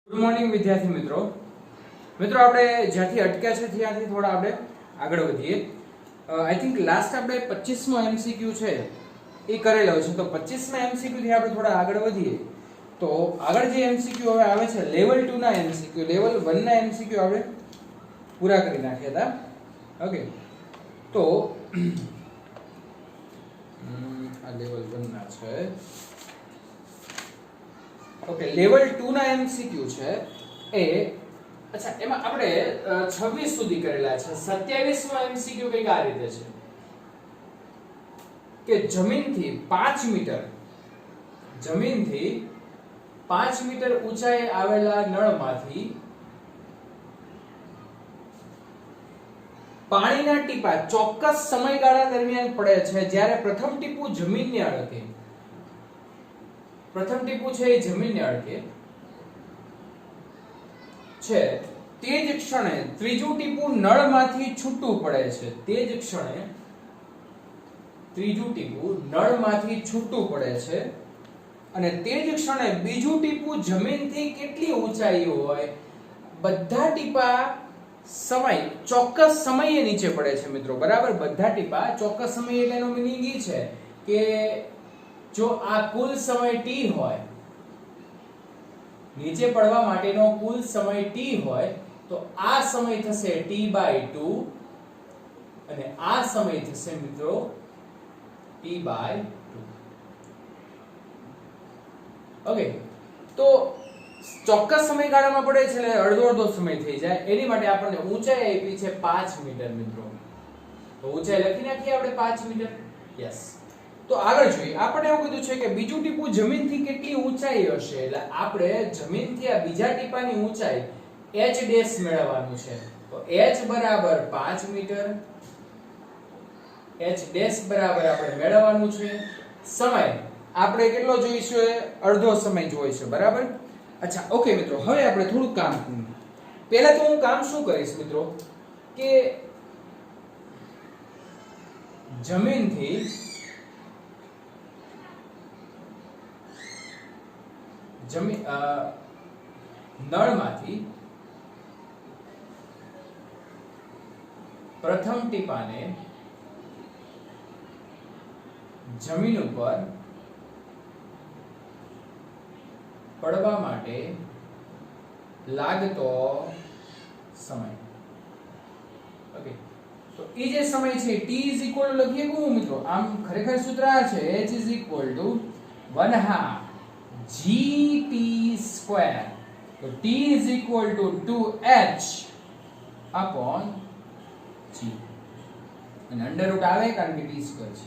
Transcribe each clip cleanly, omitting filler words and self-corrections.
Good morning વિદ્યાર્થી મિત્રો આપણે જ્યાંથી અટક્યા છે ત્યાંથી થોડા આપણે આગળ વધીએ. આઈ થિંક લાસ્ટ આપણે 25મો એમસીક્યુ છે એ કરેલો છે. તો 25મા એમસીક્યુ થી આપણે થોડા આગળ વધીએ. તો આગળ જે એમસીક્યુ હવે આવે છે લેવલ 2 ના એમસીક્યુ, લેવલ 1 ના એમસીક્યુ આપણે પૂરા કરી નાખ્યા હતા. ઓકે, તો આ લેવલ 1 ના છે. ઓકે, લેવલ 2 ના એમસીક્યુ છે એ અચ્છા એમાં આપણે 26 સુધી કરેલા છે. 27મો એમસીક્યુ કંઈક આ રીતે છે કે જમીનથી 5 મીટર ઊંચાઈ આવેલા નળમાંથી પાણીના ટીપા ચોક્કસ સમયગાળા દરમિયાન પડે છે. જ્યારે પ્રથમ ટીપું જમીનને અડકે, પ્રથમ ટીપું છે એ જમીનને અડકે છે, તે જ ક્ષણે ત્રીજું ટીપું નળમાંથી છૂટું પડે છે. તે જ ક્ષણે ત્રીજું ટીપું નળમાંથી છૂટું પડે છે અને તે જ ક્ષણે બીજું ટીપું જમીનથી કેટલી ઊંચાઈ હોય, બધા ટીપા ચોક્કસ સમયે નીચે પડે છે મિત્રો. બરાબર, બધા ટીપા ચોક્કસ સમયે એટલે એનો મીનિંગ એ છે કે જો આ કુલ સમય t હોય, નીચે પડવા માટેનો કુલ સમય t હોય, તો આ સમય થશે t/2 અને આ સમય થશે મિત્રો t/2. ઓકે, તો ચોક્કસ સમયગાળામાં પડે છે એટલે અડધો સમય થઈ જાય. એની માટે આપણને ઊંચાઈ આપી છે 5 મીટર મિત્રો. તો ઊંચાઈ લખી નાખીએ આપણે 5 મીટર. યસ. તો આગળ જોઈએ, આપણે એવું કીધું છે કે બીજું ટીપું જમીનથી કેટલી ઊંચાઈ હશે, એટલે આપણે જમીનથી આ બીજા ટીપાની ઊંચાઈ h ડેશ મેળવવાનું છે. તો h બરાબર 5 મીટર, h ડેશ બરાબર આપણે મેળવવાનું છે. સમય આપણે કેટલો જોઈશે? અડધો સમય જોઈશે. બરાબર. અચ્છા, ઓકે મિત્રો, હવે આપણે થોડું કામ કરીએ. પહેલા તો હું કામ શું કરીશ મિત્રો કે જમીનથી નળમાંથી પ્રથમ ટીપાને જમીન ઉપર પડવા માટે લાગતો સમય. ઓકે, તો એ જે સમય છે t લખીએ કોણ મિત્રો? આમ ખરેખર સૂત્ર આ છે h 1/2 gt². તો t 2h upon g અને અંડર રૂટ આવે કારણ કે t² છે.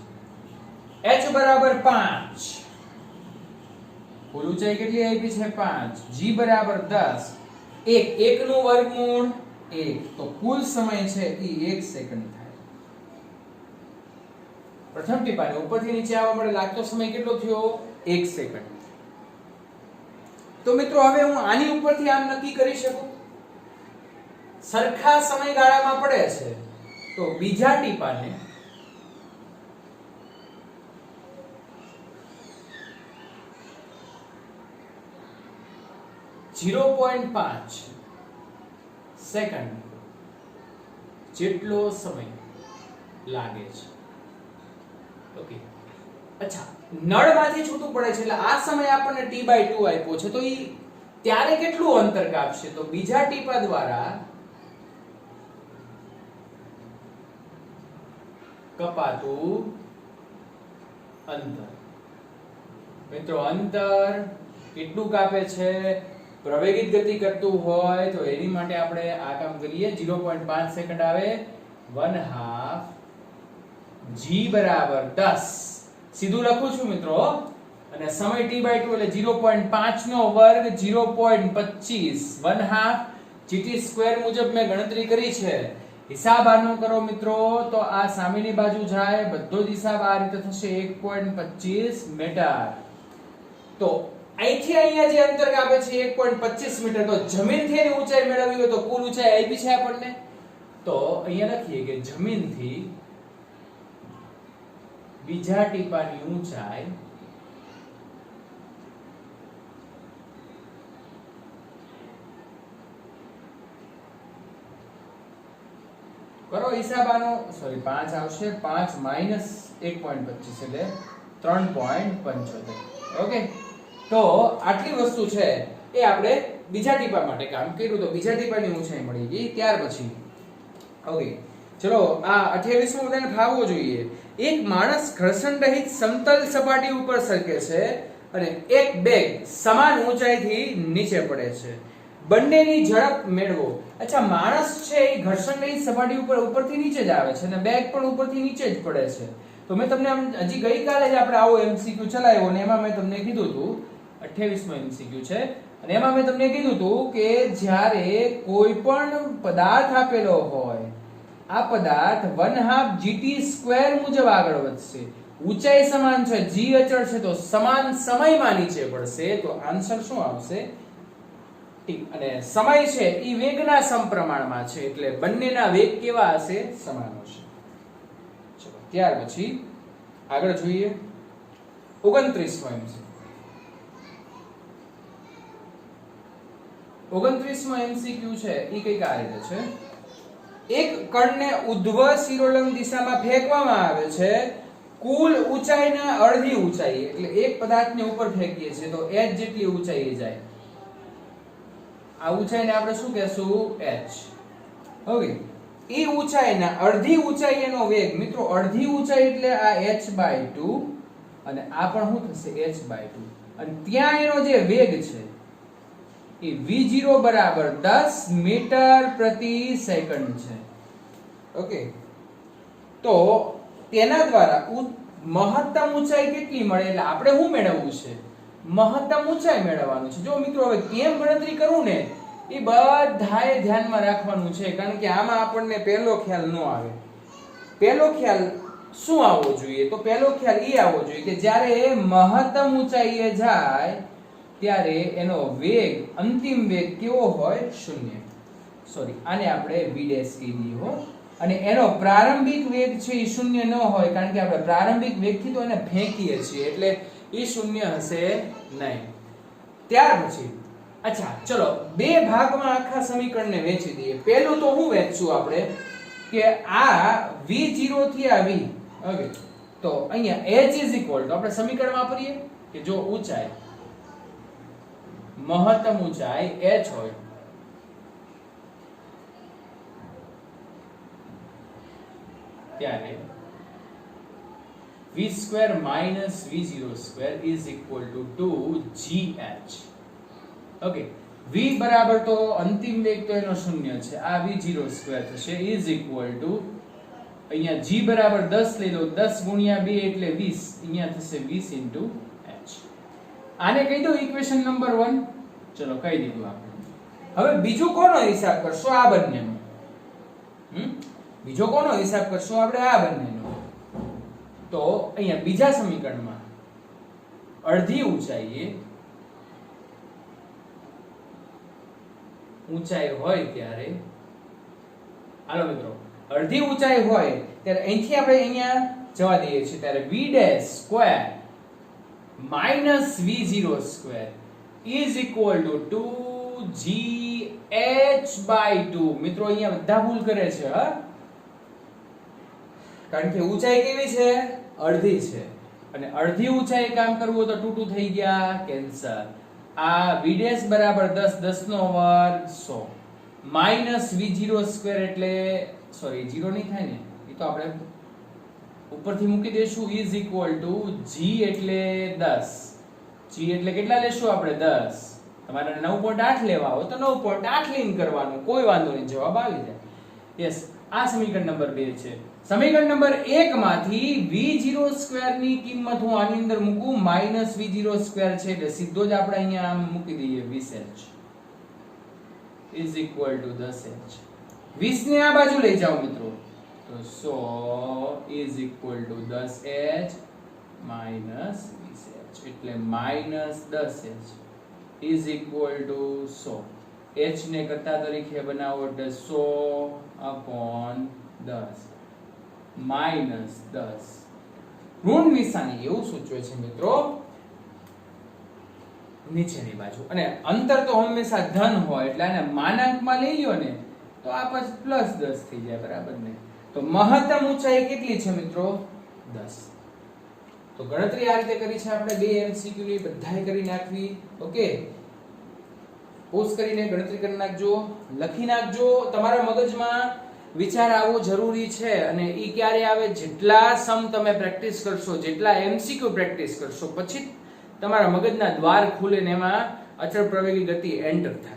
h બરાબર 5, કુલ ઊંચાઈ કેટલી આપી છે? 5. g બરાબર 10. 1 નું વર્ગમૂળ 1, તો કુલ સમય છે એ 1 સેકન્ડ થાય. પ્રથમ ટીપાને ઉપરથી નીચે આવવા માટે લાગતો સમય કેટલો થયો? 1 સેકન્ડ. તો મિત્રો હવે હું આની ઉપરથી આમ નક્કી કરી શકું, સરખા સમયગાળામાં પડે છે તો બીજા ટીપાને .5 સેકન્ડ જેટલો સમય લાગે છે. ઓકે, અચ્છા, નળમાંથી છૂટું પડે છે એટલે આ સમય આપણને t/2 આપ્યો છે. તો ઈ ત્યારે કેટલું અંતર કાપશે? તો બીજા ટીપા દ્વારા કપાતું અંતર. મિત્રો, અંતર કેટલું કાપે છે? પ્રવેગિત ગતિ કરતું હોય તો એની માટે આપણે આ કામ કરીએ. 0.5 સેકન્ડ આવે, 1/2 g બરાબર 10. સીધું લખું છું મિત્રો. અને સમય t/2 એટલે 0.5 નો વર્ગ 0.25 1/2 gt² મુજબ મેં ગણતરી કરી છે. હિસાબ આનો કરો મિત્રો તો આ સામેની બાજુ જાય, બધો જ હિસાબ આ રીતે થશે 1.25 મીટર. તો અહીંથી અહીંયા જે અંતર કાપે છે 1.25 મીટર. તો જમીનથી એની ઊંચાઈ મેળવવી હોય તો કુલ ઊંચાઈ આપી છે આપણને. તો અહીંયા લખીએ કે જમીનથી બીજા ટીપાની ઊંચાઈ કરો હિસાબ આનો, સોરી 5 આવશે, 5 માઈનસ 1.25 એટલે 3.75. ઓકે, તો આટલી વસ્તુ છે એ આપણે બીજા ટીપા માટે કામ કર્યું, તો બીજા ટીપાની ઊંચાઈ મળી ગઈ. ત્યાર પછી ઓકે ચલો આ 28મું ઉદાહરણ ફાવવો જોઈએ. એક માણસ ઘર્ષણ રહિત સમતલ સપાટી ઉપર સરકે છે અને એક બેગ સમાન ઊંચાઈથી નીચે પડે છે. બંનેની ઝડપ મેળવો. અચ્છા, માણસ છે એ ઘર્ષણ રહિત સપાટી ઉપર ઉપરથી નીચે જ આવે છે અને બેગ પણ ઉપરથી નીચે જ પડે છે. તો મેં તમને હજી ગઈકાલે જ આપણે આવો એમસીક્યુ ચલાવ્યો અને એમાં મેં તમને કીધું હતું, 28મો એમસીક્યુ છે અને એમાં મેં તમને કીધું હતું કે જ્યારે કોઈ પણ પદાર્થ આપેલો હોય, આ પદાર્થ 1/2 gt² મુજબ આગળ વધશે, ઊંચાઈ સમાન છે, g અચળ છે, તો સમાન સમયમાં નીચે પડશે, તો આન્સર શું આવશે? અને સમય છે એ વેગના સમપ્રમાણમાં છે, એટલે બંનેના વેગ કેવા હશે? સમાન હશે. ચલો ત્યાર પછી આગળ જોઈએ 29મો એમસીક્યુ છે એ કઈક આ રીતે છે. એક કણને ઉધ્વ શિરોલંબ દિશામાં ફેંકવામાં આવે છે, કુલ ઊંચાઈના અડધી ઊંચાઈ, એટલે એક પદાર્થને ઉપર ફેંકીએ છીએ તો h જેટલી ઊંચાઈએ જાય. આ ઊંચાઈને આપણે શું કહેશું? h. ઓકે, એ ઊંચાઈના અડધી ઊંચાઈ એનો વેગ, મિત્રો અડધી ઊંચાઈ એટલે આ h/2 અને આ પણ શું થશે? h/2. અને ત્યાં એનો જે વેગ છે એ v0 બરાબર 10 મીટર પ્રતિ સેકન્ડ છે. ઓકે, તો તેના દ્વારા મહત્તમ ઊંચાઈ કેટલી મળે? એટલે આપણે શું મેળવવું છે? મહત્તમ ઊંચાઈ મેળવવાનું છે. જો મિત્રો હવે કેમ ગણતરી કરવું ને એ બધાએ ધ્યાનમાં રાખવાનું છે, કારણ કે આમાં આપણને પહેલો ખ્યાલ ન આવે. પહેલો ખ્યાલ શું આવવો જોઈએ? તો પહેલો ખ્યાલ એ આવવો જોઈએ કે જ્યારે મહત્તમ ઊંચાઈએ જાય ત્યારે એનો વેગ, અંતિમ વેગ કેવો હોય? 0. સોરી, આને આપણે v' કહી દઈએ હો. અને એનો પ્રારંભિક વેગ છે એ 0 ન હોય, કારણ કે આપણે પ્રારંભિક વેગથી તો એને ફેંકીએ છીએ, એટલે એ 0 હશે નહીં. ત્યાર પછી અચ્છા ચલો બે ભાગમાં આખા સમીકરણને વહેંચી દઈએ. પહેલું તો શું વહેંચશું આપણે કે આ v0 થી આ v. ઓકે, તો અહીંયા h ઇઝ ઇક્વલ ટુ આપણે સમીકરણ વાપરીએ કે જો ઊંચાઈ, મહત્તમ ઊંચાઈ h હોય ત્યારે v² minus v0² is equal to 2gh. Okay, v બરાબર તો અંતિમ વેગ તો એનો 0 છે, આ v0² થશે is equal to અહીંયા g બરાબર 10 લઈ લો, 10 ગુણ્યા 2 એટલે 20, અહીંયા થશે 20 into h. આને કહી દો ઇક્વેશન નંબર 1. ચલો કહી દીધું આપણે. હવે બીજો કોનો હિસાબ કરશો? આ બંનેનો. બીજો કોનો હિસાબ કરશો આપણે? આ બંનેનો. તો અહીંયા બીજા સમીકરણમાં અડધી ઊંચાઈ હોય ત્યારે, હાલો મિત્રો, અડધી ઊંચાઈ હોય ત્યારે અહીંથી આપણે અહીંયા જવા દઈએ છીએ, ત્યારે v' square minus v0² is equal to 2gh/2. મિત્રો અહીંયા બધા ભૂલ કરે છે હા, કારણ કે ઊંચાઈ કેવી છે? અડધી છે, અને અડધી ઊંચાઈ કામ કરવું તો 2 2 થઈ ગયા, કેન્સર. આ v' બરાબર 10, 10 નો વર્ગ 100 માઈનસ v0² એટલે સોરી 0 નહીં થાય ને, એ તો આપણે ઉપરથી મૂકી દેશું, is equal to g એટલે 10. g એટલે કેટલા લેશું આપણે? 10. તમારે 9.8 લેવા હોય તો 9.8 લઈને કરવાનું, કોઈ વાંધો નહીં, જવાબ આવી જાય. યસ, આ સમીકરણ નંબર 2 છે. સમીકરણ નંબર 1 માંથી v0² ની કિંમત હું આની અંદર મૂકું, માઈનસ v0² છે એટલે સીધો જ આપણે અહીંયા આમ મૂકી દઈએ 20h is equal to 10h. 20 ને આ બાજુ લઈ જાઓ મિત્રો, તો 100 is equal to 10h minus 20h એટલે minus 10h is equal to 100. h ને કરતા તરીકે બનાવો એટલે 100/10 minus 10. ઋણ નિશાની એવું સૂચવે છે મિત્રો નીચેની બાજુ, અને અંતર તો હંમેશા ધન હોય એટલે આને માનાંકમાં લઈ લ્યો ને તો આ પછી +10 થઈ જાય, બરાબર ને? તો મહત્તમ ઊંચાઈ કેટલી છે મિત્રો? 10. તો ગણતરી આ રીતે કરી છે આપણે બે MCQ ની, બધાય કરી નાખવી. ઓકે, પોઝ કરીને ગણતરી કરી નાખજો, લખી નાખજો. તમારા મગજમાં વિચાર આવવો જરૂરી છે, અને ઈ ક્યારે આવે? જેટલા સમ તમે પ્રેક્ટિસ કરશો, જેટલા MCQ પ્રેક્ટિસ કરશો, પછી તમારા મગજના દ્વાર ખુલે ને એમાં અચળ પ્રવેગી ગતિ એન્ટર થાય.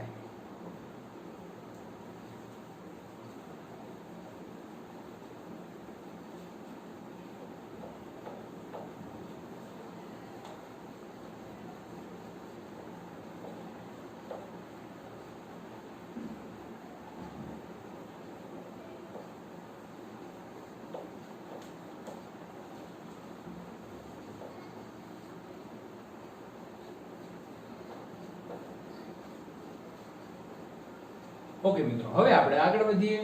ઓકે મિત્રો, હવે આપણે આગળ વધીએ.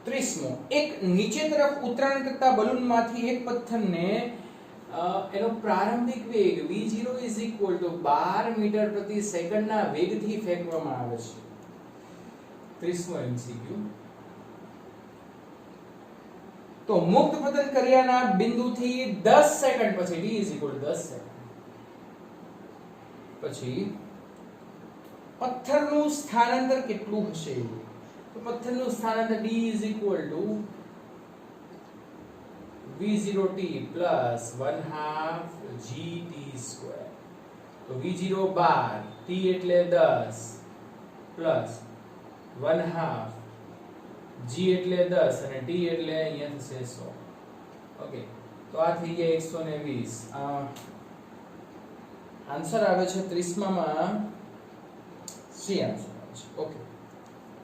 30મો, એક નીચે તરફ ઉતરાણ કરતા બલૂનમાંથી એક પથ્થરને એનો પ્રારંભિક વેગ v0 12 મીટર પ્રતિ સેકન્ડના વેગથી ફેંકવામાં આવે છે. 30મો MCQ. તો મુક્ત પતન કર્યાના બિંદુથી 10 સેકન્ડ પછી d 10 સેકન્ડ પછી પથ્થરનું સ્થાનાંતર કેટલું હશે? તો પથ્થરનું સ્થાનાંતર d v0t plus 1/2 gt². તો v0 12, t એટલે 10 plus 1/2 g એટલે 10 અને t એટલે અહીંયા થશે 100. ઓકે, તો આ થઈ ગયા 120. આન્સર આવે છે 30માં સી આન્સર આવે છે. ઓકે,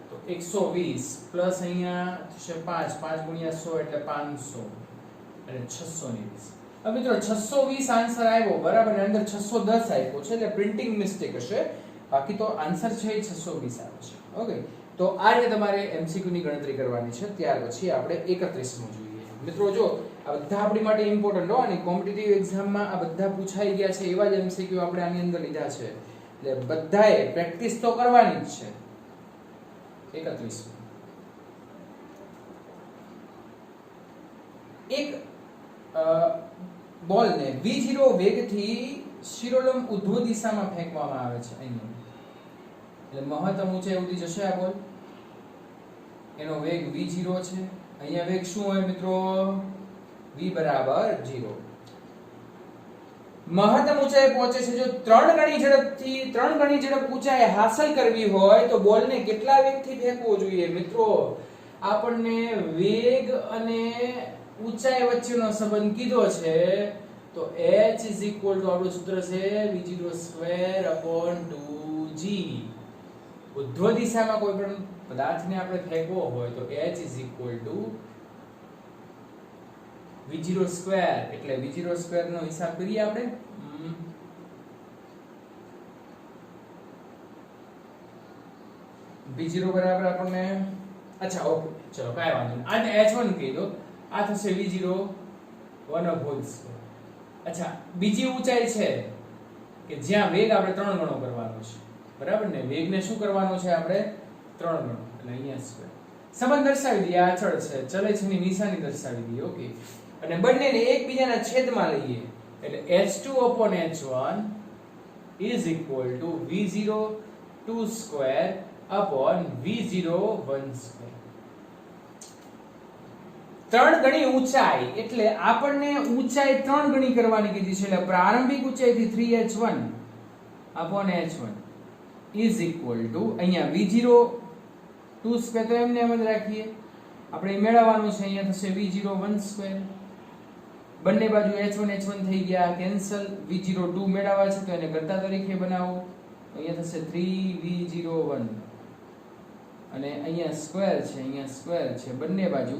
તો 120 પ્લસ અહીંયા થશે 5 ગુણ્યા 100 એટલે 500 અને 620. હવે મિત્રો 620 આન્સર આવ્યો, બરાબર, ને અંદર 610 આપ્યો છે, એટલે પ્રિન્ટિંગ મિસ્ટેક હશે, બાકી તો આન્સર છે એ 620 આવે છે. ઓકે, તો આ રીતે તમારે MCQ ની ગણતરી કરવાની છે. ત્યાર પછી આપણે 31મો જોઈએ. મિત્રો જો આ બધા આપણી માટે ઇમ્પોર્ટન્ટ હો, અને કોમ્પિટિટિવ એક્ઝામમાં આ બધા પૂછાઈ ગયા છે એવા જ MCQ આપણે આની અંદર લીધા છે, એટલે બધાએ પ્રેક્ટિસ તો કરવાની જ છે. 31. એક બોલને v0 વેગથી શિરોલંબ ઉધ્વ દિશામાં ફેંકવામાં આવે છે અહીંયા, એટલે મહત્તમ ઊંચાઈ સુધી જશે આ બોલ. એનો વેગ v0 છે. અહીંયા વેગ શું હોય મિત્રો? v બરાબર 0. મહત્તમ ઊંચાઈ પહોંચે છે. જો 3 ગણી ઝડપ ઊંચાઈ હાંસલ કરવી હોય તો બોલને કેટલા વેગથી ફેંકવો જોઈએ? મિત્રો આપણને વેગ અને ઊંચાઈ વચ્ચેનો સંબંધ કીધો છે, તો h આપણું સૂત્ર છે v0² 2g. ઉધ્વ દિશામાં કોઈ પણ પદાર્થને આપણે ફેંકવો હોય તો h v0², એટલે v0² નો હિસાબ કરીએ આપણે. v0 બરાબર આપણને, અચ્છા ઓકે, ચલો કાઈ વાંધો નહીં, આને h1 કહી દો. આ થશે v0 1/2. અચ્છા, બીજી ઊંચાઈ છે કે જ્યાં વેગ આપણે 3 ગણો કરવાનો છે, બરાબર ને? વેગને શું કરવાનો છે આપણે? 3 ગણો, એટલે અહીંયા સ્ક્વેર. સંબંધ દર્શાવી દઈએ, આ અચળ છે, ચલે છે ની નિશાની દર્શાવી દઈએ. ઓકે, અને બંનેને એકબીજાના છેદમાં લઈએ, એટલે h2/h1 v0(2)/v0(1)². 3 ગણી ઊંચાઈ, એટલે આપણને ઊંચાઈ 3 ગણી કરવાની કીધી છે, એટલે પ્રારંભિક ઊંચાઈથી 3h1/h1 અહીંયા v0(2)² તો એમને એમ જ રાખીએ આપણે, મેળવવાનું છે. અહીંયા થશે v0(1)². બંને બાજુ h1 થઈ ગયા, કેન્સલ. v0(2) મેળવવા છે તો એને કરતા તરીકે બનાવો, અહીંયા થશે 3v0(1) અને અહીંયા સ્ક્વેર છે, અહીંયા સ્ક્વેર છે, બંને બાજુ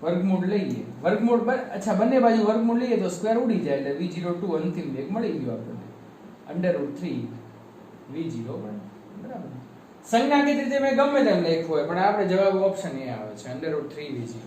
વર્ગમૂળ લઈએ. વર્ગમૂળ અચ્છા, બંને બાજુ વર્ગમૂળ લઈએ તો સ્ક્વેર ઉડી જાય, એટલે v0(2) અંતિમ વેગ મળી ગયો આપણને √3v0(1). બરાબર. સંજ્ઞાકીય રીતે મેં ગમે તેમ લખ્યું હોય, પણ આપણે જવાબ ઓપ્શન એ આવે છે √3v0.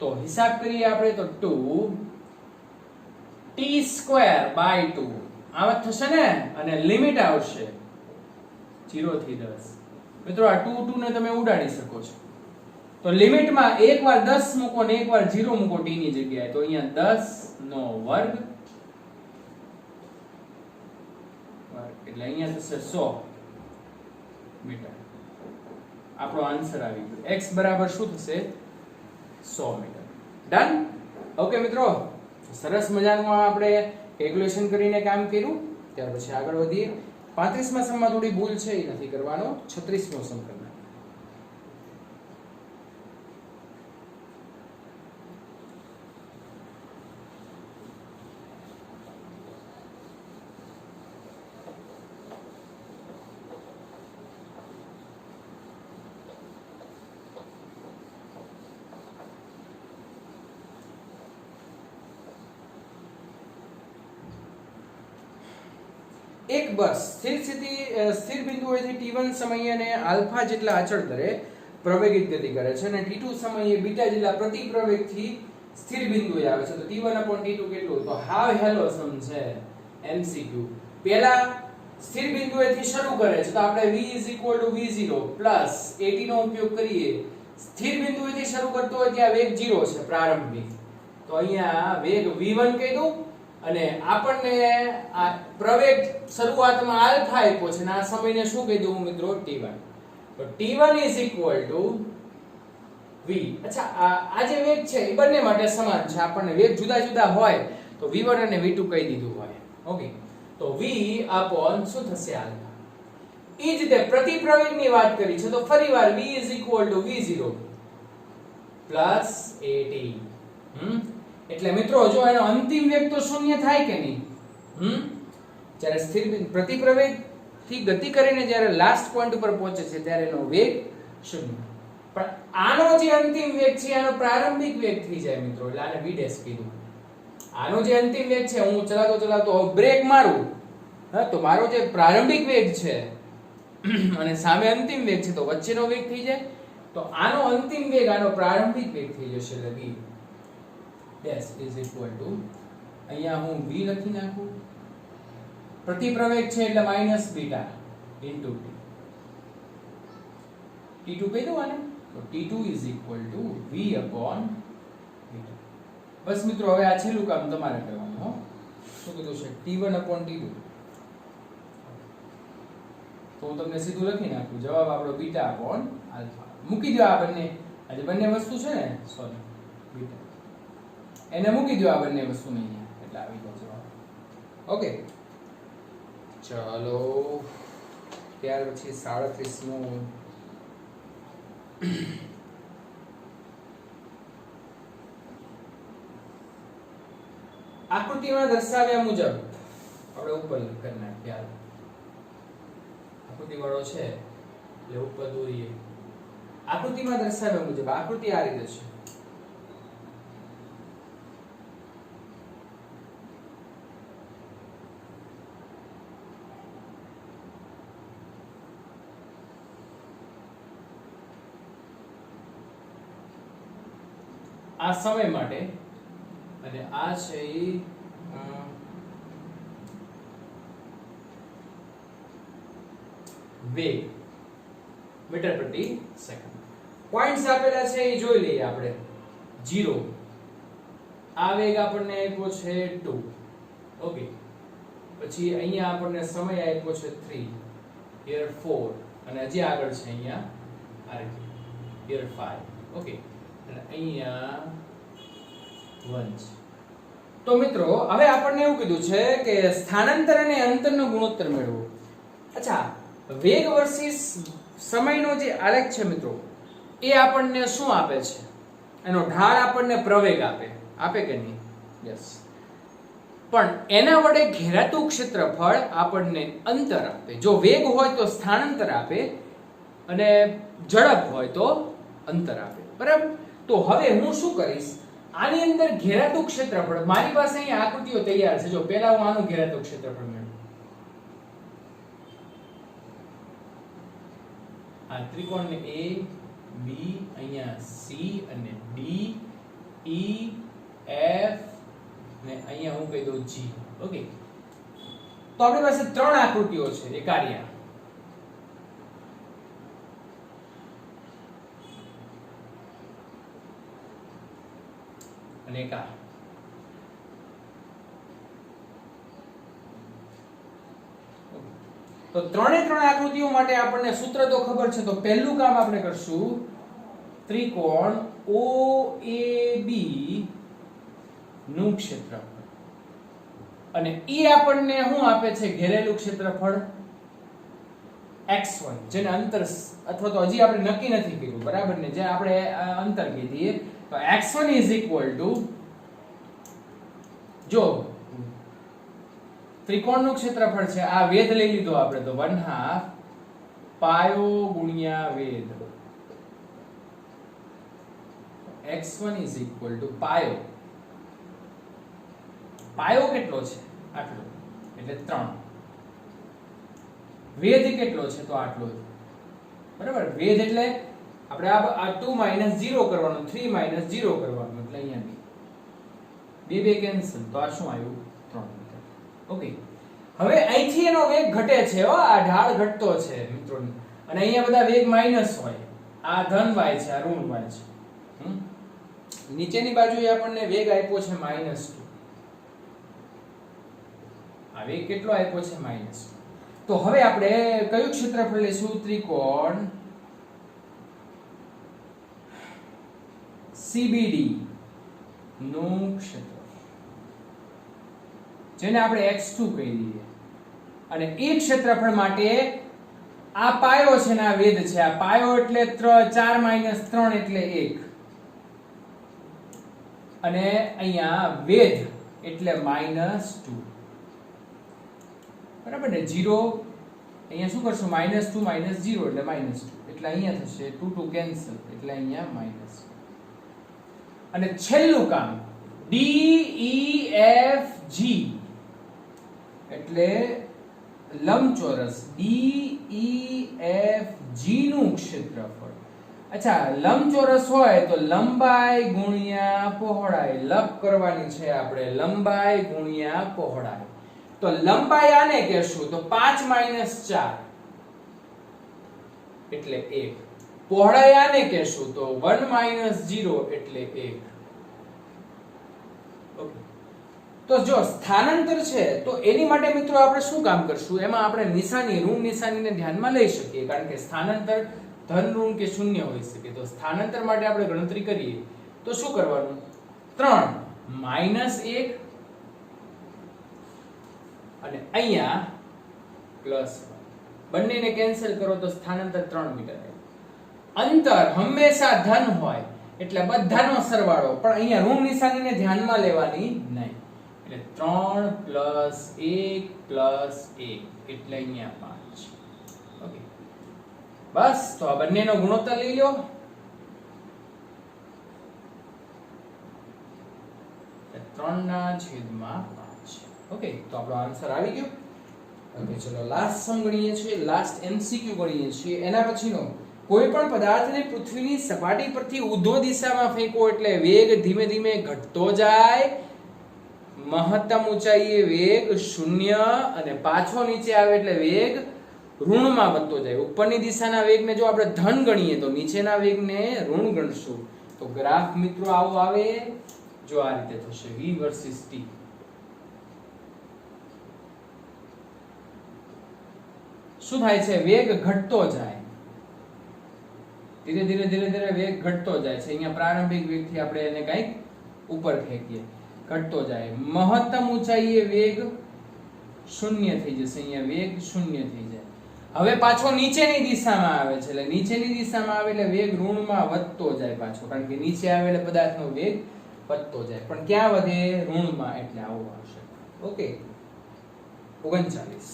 તો હિસાબ કરીએ આપણે તો 2t²/2 આમ થશે ને, અને લિમિટ આવશે 0 થી 10. મિત્રો આ 2 ને તમે ઉડાડી શકો છો. તો લિમિટમાં એકવાર 10 મૂકો ને એકવાર 0 મૂકો t ની જગ્યાએ, તો અહીંયા 10 નો વર્ગ એટલે અહીંયા થશે 100 મીટર. આપણો આન્સર આવી ગયો. x બરાબર શું થશે? 100 મીટર. ડન. ઓકે મિત્રો, સરસ મજાનું આપણે કેલ્ક્યુલેશન કરીને કામ કર્યું. ત્યાર પછી આગળ વધીએ. 35મા સમમાં થોડી ભૂલ છે, એ નથી કરવાનો. 36મો સમ કરવાનો. એક બસ સ્થિર બિંદુએથી t1 સમયે અને આલ્ફા જેટલા અચળ દરે પ્રવેગિત ગતિ કરે છે, અને t2 સમયે બીટા જેટલા પ્રતિ પ્રવેગથી સ્થિર બિંદુએ આવે છે. તો t1/t2 કેટલું? તો હાવ હેલો સમ છે MCQ. પહેલા સ્થિર બિંદુએથી શરૂ કરે છે, તો આપણે v v0 at નો ઉપયોગ કરીએ. સ્થિર બિંદુએથી શરૂ કરતો હોય ત્યાં વેગ 0 છે પ્રારંભિક, તો અહીંયા વેગ v1 કહી દઉં, અને આપણને આ પ્રવેગ શરૂઆતમાં આલ્ફા આપ્યો છે, અને આ સમયને શું કહી દઉં મિત્રો? t1. તો t1 v. અચ્છા, આ જે વેગ છે એ બંને માટે સમાન છે. આપણને વેગ જુદા જુદા હોય તો v1 અને v2 કહી દીધું હોય. ઓકે, તો v upon શું થશે? આલ્ફા. એ જ રીતે પ્રતિ પ્રવેગની વાત કરી છે, તો ફરીવાર v v0 at. એટલે મિત્રો જો એનો અંતિમ વેગ તો શૂન્ય થાય કે નહીં? જ્યારે સ્થિર પ્રતિ પ્રવેગ થી ગતિ કરીને જ્યારે લાસ્ટ પોઈન્ટ ઉપર પહોંચે છે ત્યારે એનો વેગ શૂન્ય. પણ આનો જે અંતિમ વેગ છે આનો પ્રારંભિક વેગ થઈ જાય મિત્રો, એટલે આને v' કીધું. આનો જે અંતિમ વેગ છે, હું ચલાવતો બ્રેક મારું, હા, તો મારો જે પ્રારંભિક વેગ છે અને સામે અંતિમ વેગ છે, તો વચ્ચેનો વેગ થઈ જાય. તો આનો અંતિમ વેગ આનો પ્રારંભિક વેગ થઈ જશે, એટલે v dash is equal to, અહીંયા હું v લખી નાખું. પ્રતિ પ્રવેગ છે એટલે માઈનસ બીટા ઇન્ટુ t2 કહી દઉં આને, તો t2 is equal to v upon beta. બસ મિત્રો, હવે આ છેલ્લું કામ તમારે કરવાનું. હો, શું કીધું છે? t1 upon t2. તો હું તમને સીધું લખી નાખું. જવાબ આપણો બીટા upon આલ્ફા. મૂકી દો આ બંને, આ જે બંને વસ્તુ છે ને, સોરી બીટા, એને મૂકી દો આ બંને વસ્તુ નહીં, એટલે આવી ગયો જવાબ. ઓકે, ચલો ત્યાર પછી 37મો આકૃતિમાં દર્શાવ્યા મુજબ આપણે ઉપર કરી નાખીએ. આકૃતિ વાળો છે એટલે ઉપર દોરીએ. આકૃતિમાં દર્શાવ્યા મુજબ આકૃતિ આ રીતે છે. આ સમય માટે, અને આ છે વેગ મીટર પ્રતિ સેકન્ડ. પોઈન્ટ્સ આપેલા છે એ જોઈ લઈએ આપણે. 0 આ વેગ આપણને આપ્યો છે 2. ઓકે, પછી અહીંયા આપણને સમય આપ્યો છે 3, here 4, અને હજી આગળ છે અહીંયા આ રીતે here 5. ઓકે, અને અહીંયા 1 છે. તો મિત્રો હવે આપણને એવું કીધું છે કે સ્થાનાંતર અને અંતરનો ગુણોત્તર મેળવો. અચ્છા, વેગ વર્સિસ સમયનો જે આલેખ છે મિત્રો, એ આપણને શું આપે છે? એનો ઢાળ આપણને પ્રવેગ આપે કે નહીં? યસ. પણ એના વડે ઘેરાતું ક્ષેત્રફળ આપણને અંતર આપે. જો વેગ હોય તો સ્થાનાંતર આપે, અને ઝડપ હોય તો અંતર આપે. બરાબર? તો હવે હું શું કરીશ, આની અંદર ઘેરાતું ક્ષેત્રફળ, મારી પાસે અહીંયા આકૃતિઓ તૈયાર છે. જો પહેલા હું આનું ઘેરાતું ક્ષેત્રફળ મેળવું. આ ત્રિકોણને A, B, અહીંયા C અને D, E F ને અહીંયા હું કહી દઉં G. ઓકે, તો આપણી પાસે ત્રણ આકૃતિઓ છે એ કાર્ય અને કા. તો ત્રણે ત્રણ આકૃતિઓ માટે આપણને સૂત્ર તો ખબર છે. તો પહેલું કામ આપણે કરશું ત્રિકોણ OAB નું ક્ષેત્રફળ, અને એ આપણને શું આપે છે? ઘેરેલું ક્ષેત્રફળ x1, જેને અંતર અથવા તો હજી આપણે નક્કી નથી કર્યું, બરાબર ને? જે આપણે અંતર કીધીએ તો x1 ઇઝ ઇક્વલ ટુ, જો ત્રિકોણનું ક્ષેત્રફળ છે, આ વેધ લઈ લીધો આપણે, તો 1/2 પાયો ગુણ્યા વેધ. x1 ઇઝ ઇક્વલ ટુ પાયો. પાયો કેટલો છે? આટલો, એટલે 3. વેધ કેટલો છે? તો આટલો જ, બરાબર. વેધ એટલે આપણે આ 2 - 0 કરવાનું, 3 - 0 કરવાનું, એટલે અહીંયા બે કેન્સલ, તો આ શું આવ્યું? 3 મીટર. ઓકે, હવે અહીંથી એનો વેગ ઘટે છે, આ ઢાળ ઘટતો છે મિત્રો, અને અહીંયા બધા વેગ માઈનસ હોય, આ ધન y છે, આ ઋણ y છે. નીચેની બાજુએ આપણને વેગ આપ્યો છે -2. આ વેગ કેટલો આપ્યો છે? -2. તો હવે આપણે કયું ક્ષેત્રફળ લેશું? ત્રિકોણ CBD નું ક્ષેત્રફળ, જેને આપણે x2 કહી દઈએ. અને એ ક્ષેત્રફળ માટે આ પાયો છે ને આ વેધ છે. આ પાયો એટલે 4 - 3 એટલે 1, અને અહીંયા વેધ એટલે -2, બરાબર ને? 0 અહીંયા શું કરશું? -2 - 0 એટલે -2, એટલે અહીંયા થશે 2 2 કેન્સલ, એટલે અહીંયા માઈનસ. અને છેલ્લું કામ DEFG એટલે લંબચોરસ DEFG નું ક્ષેત્રફળ. અચ્છા, લંબચોરસ હોય તો લંબાઈ ગુણ્યા પહોળાઈ લંબ કરવાની છે આપણે, લંબાઈ ગુણ્યા પહોળાઈ. તો લંબાઈ આને કહેશું તો 5 - 4 એટલે 1. પહોળાઈ આને કહેશું તો 1 - 0 એટલે 1. ઓકે, તો જો સ્થાનાંતર છે તો એની માટે મિત્રો આપણે શું કામ કરશું? એમાં આપણે નિશાની, ઋણ નિશાનીને ધ્યાનમાં લઈ શકીએ, કારણ કે સ્થાનાંતર ધન, ઋણ કે શૂન્ય હોઈ શકે. તો સ્થાનાંતર માટે આપણે ગણતરી કરીએ તો શું કરવાનું? 3 -1 અને અહીંયા પ્લસ, બંનેને કેન્સલ કરો તો સ્થાનાંતર 3 મીટર આવે. અંતર હંમેશા ધન હોય એટલે બધાનો સરવાળો, પણ અહીંયા ઋણ નિશાનીને ધ્યાનમાં લેવાની નહીં, એટલે 3 + 1 + 1 એટલે અહીંયા 5. ઓકે, બસ. તો આ બંનેનો ગુણોત્તર લઈ લો, 3/5. ઓકે, તો આપણો આન્સર આવી ગયો. ઓકે, ચલો લાસ્ટ સમ ગણીએ છીએ, લાસ્ટ MCQ ગણીએ છીએ. એના પછીનો, કોઈ પણ પદાર્થને પૃથ્વીની સપાટી પરથી ઉધ્વ દિશામાં ફેંકો એટલે વેગ ધીમે ધીમે ઘટતો જાય. મહત્તમ ઊંચાઈએ વેગ 0 અને પાછો નીચે આવે એટલે વેગ ઋણમાં વધતો જાય. ઉપરની દિશાના વેગને જો આપણે ધન ગણીએ તો નીચેના વેગને ઋણ ગણશું. તો ગ્રાફ મિત્રો આવો આવે, જો આ રીતે થશે, v વર્સિસ t. શું થાય છે? વેગ ઘટતો જાય, ધીરે ધીરે વેગ ઘટતો જાય છે. અહીંયા પ્રારંભિક વેગથી આપણે એને કંઈક ઉપર ફેંકીએ, ઘટતો જાય. મહત્તમ ઊંચાઈએ વેગ 0 થઈ જશે, અહીંયા વેગ 0 થઈ જાય. હવે પાછો નીચેની દિશામાં આવે છે, એટલે નીચેની દિશામાં આવે એટલે વેગ ઋણમાં વધતો જાય પાછો, કારણ કે નીચે આવે એટલે પદાર્થનો વેગ વધતો જાય. પણ ક્યાં વધે? ઋણમાં, એટલે આવું આવશે. ઓકે, 39.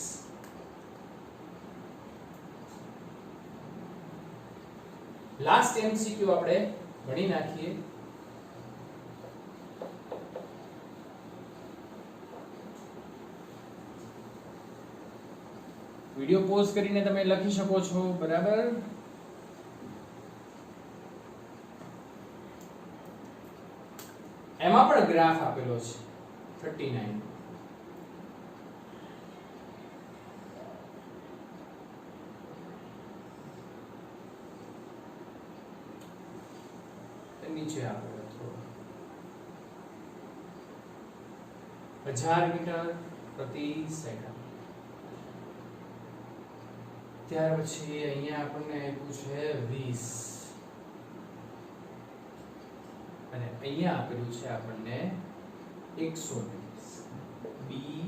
લાસ્ટ MCQ આપણે ગણી નાખીએ. વિડિયો પોઝ કરીને તમે લખી શકો છો, બરાબર? એમાં પણ ગ્રાફ આપેલો છે 39. નીચે આપેલો થોડો 1000 મીટર પ્રતિ સેકન્ડ. ત્યાર પછી અહીંયા આપણને આપ્યું છે 20 અને અહીંયા આપેલું છે આપણને 120. બી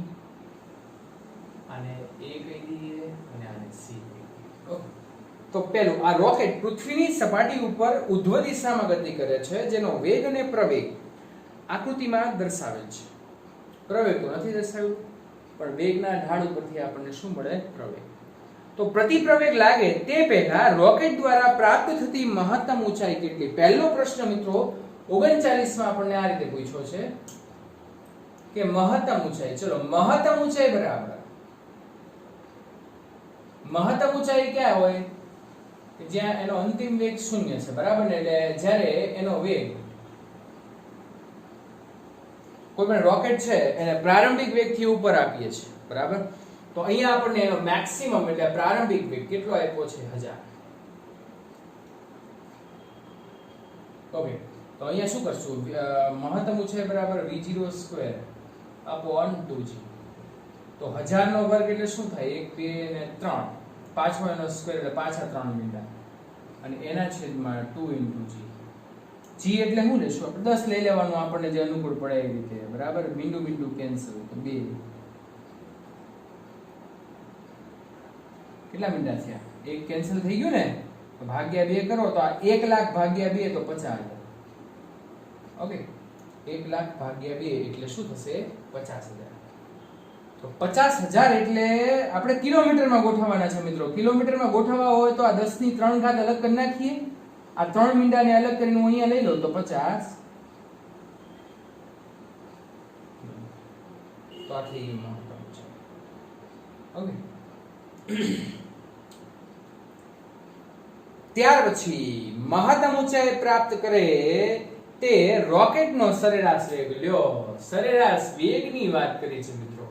અને એ કહી દઈએ અને આને સી. ઓકે, તો પહેલું આ રોકેટ પૃથ્વીની સપાટી ઉપર ઉધ્વ દિશામાં ગતિ કરે છે, જેનો વેગ અને પ્રવેગ આકૃતિમાં દર્શાવેલ છે. પ્રવેગ તો નથી દર્શાવ્યું, પણ વેગના ઢાળ ઉપરથી આપણને શું મળે? પ્રવેગ. તો પ્રતિપ્રવેગ લાગે તે પહેલા રોકેટ દ્વારા પ્રાપ્ત થતી મહત્તમ ઊંચાઈ કેટલી? પહેલો પ્રશ્ન મિત્રો 39 માં આપણને આ રીતે પૂછ્યો છે કે મહત્તમ ઊંચાઈ. ચલો, મહત્તમ ઊંચાઈ બરાબર મહત્તમ ઊંચાઈ ક્યાં હોય? જ્યાં એનો અંતિમ વેગ 0 છે, બરાબર ને? એટલે જ્યારે એનો વેગ કોઈ પણ રોકેટ છે એને પ્રારંભિક વેગથી ઉપર આપીએ છીએ, બરાબર? તો અહીંયા આપણને એનો મેક્સિમમ એટલે પ્રારંભિક વેગ કેટલો આપ્યો છે? 1000. ઓકે, તો અહીંયા શું કરશું? મહત્તમ ઊંચાઈ બરાબર v0² upon 2g. તો 1000 નો વર્ગ એટલે શું થાય? 1 2 અને 3, પાછો એનો સ્ક્વેર એટલે પાછા 3 મીંડા અને એના છેદમાં 2 * g. g એટલે શું લેશું આપણે? 10 લઈ લેવાનું, આપણને જે અનુકૂળ પડે એ રીતે, બરાબર? બિંદુ બિંદુ કેન્સલ, તો 2. કેટલા મીંડા થયા? 1 કેન્સલ થઈ ગયું ને, તો ભાગ્યા 2 કરો તો આ 1 લાખ ભાગ્યા 2 તો 50,000. ઓકે, 1 લાખ ભાગ્યા 2 એટલે શું થશે? 50,000. તો 50,000 એટલે આપણે કિલોમીટરમાં ગોઠવવાના છે મિત્રો. કિલોમીટરમાં ગોઠવવા હોય તો આ 10 ની 3 ઘાત અલગ કરી નાખીએ, આ 3 મીંડાને અલગ કરીને હું અહીંયા લઈ લઉં તો 50. તો આ થઈ મહત્તમ છે. ઓકે, ત્યાર પછી મહત્તમ ઊંચાઈ પ્રાપ્ત કરે તે રોકેટનો સરેરાશ વેગ લ્યો. સરેરાશ વેગની વાત કરી છે મિત્રો.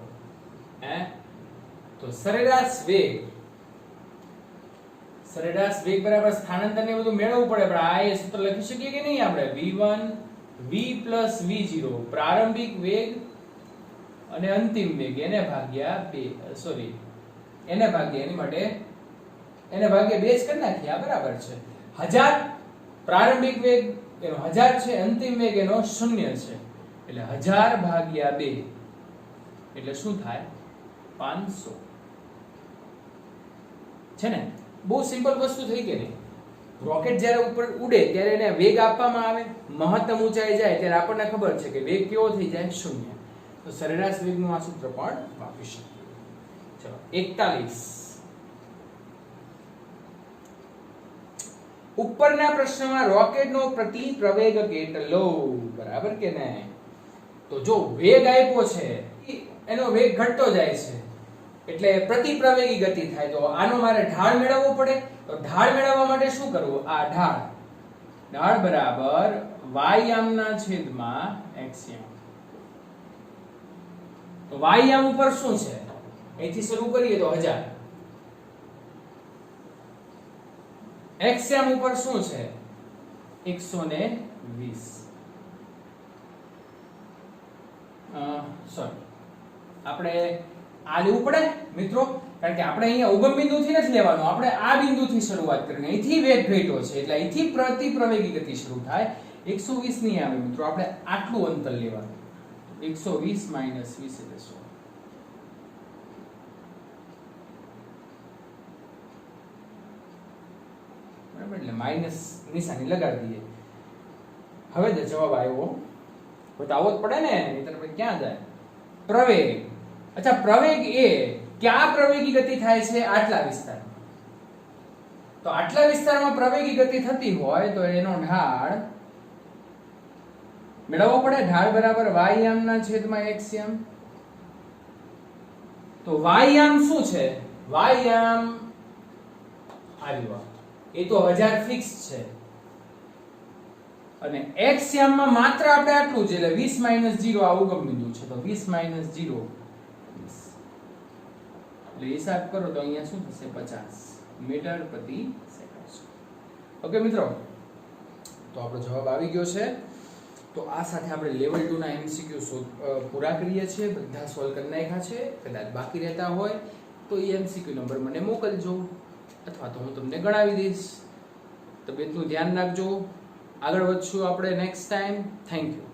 તો સરેરાશ વેગ બરાબર સ્થાનાંતર ને બધું મેળવવું પડે, પણ આ એ સૂત્ર લખી શકીએ કે નહીં આપણે? v1 v + v0 પ્રારંભિક વેગ અને અંતિમ વેગ એને ભાગ્યા 2, સોરી એને ભાગ્યા એની માટે એને ભાગ્યા 2 જ કરી નાખીએ. બરાબર છે. 1000 પ્રારંભિક વેગ એનો 1000 છે, અંતિમ વેગ એનો 0 છે, એટલે 1000 ભાગ્યા 2 એટલે શું થાય? 500 છે ને? બહુ સિમ્પલ વસ્તુ થઈ કે નહીં? રોકેટ જ્યારે ઉપર ઉડે ત્યારે એને વેગ આપવામાં આવે, મહત્તમ ઊંચાઈ જાય ત્યારે આપણને ખબર છે કે વેગ કેવો થઈ જાય? 0. તો સરેરાશ વેગનું આ સૂત્ર પણ વાપરી શકીએ. ચલો 41. ઉપરના પ્રશ્નમાં રોકેટનો પ્રતિપ્રવેગ કેટલો? બરાબર કે નહીં? તો જો વેગ આપ્યો છે, એનો વેગ ઘટતો જાય છે એટલે પ્રતિપ્રવેગી ગતિ થાય. તો આનો મારે ઢાળ મેળવવો પડે. તો ઢાળ મેળવવા માટે શું કરવું? આ ઢાળ બરાબર y યામના છેદમાં x યામ. તો y યામ ઉપર શું છે? અહીંથી શરૂ કરીએ તો 1000. x યામ ઉપર શું છે? 120. સોરી, આપણે આ લેવું પડે મિત્રો, કારણ કે આપણે અહીંયા ઉગમ બિંદુથી નથી લેવાનું, આપણે આ બિંદુથી શરૂઆત કરીને અહીંથી વેગ ઘટ્યો છે એટલે અહીંથી પ્રતિપ્રવેગી ગતિ શરૂ થાય. 120 નહીં આવે મિત્રો, આપણે આટલું અંતર લેવાનું. 120 - 20 એટલે 100. બરાબર, એટલે માઈનસ નિશાની લગાડી દઈએ. હવે તો જવાબ આવ્યો, બતાવવો જ પડે ને, નહીંતર આપણે ક્યાં જાય? પ્રવેગ. અચ્છા, પ્રવેગ એ ક્યાં પ્રવેગી ગતિ થાય છે? આટલા વિસ્તારમાં. તો આટલા વિસ્તારમાં પ્રવેગી ગતિ થતી હોય તો એનો ઢાળ મેળવવો પડે. ઢાળ બરાબર y યામના છેદમાં x યામ. તો y યામ શું છે? y યામ આવ્યો, એ તો 1000 ફિક્સ છે. અને x યામમાં માત્ર આપણે આટલું જ એટલે 20 - 0 આ ઉગમ બિંદુ છે તો 20 - 0 એટલે હિસાબ કરો તો અહીંયા શું થશે 50 મીટર પ્રતિ સેકન્ડ. ઓકે મિત્રો, તો આપણો જવાબ આવી ગયો છે. તો આ સાથે આપણે લેવલ 2 ના MCQ પૂરા કરીએ છીએ, બધા સોલ્વ કરી નાખ્યા છે. કદાચ બાકી રહેતા હોય તો એ MCQ નંબર મને મોકલજો અથવા તો હું તમને ગણાવી દઈશ. તબિયતનું ધ્યાન રાખજો. આગળ વધશું આપણે નેક્સ્ટ ટાઈમ. Thank you.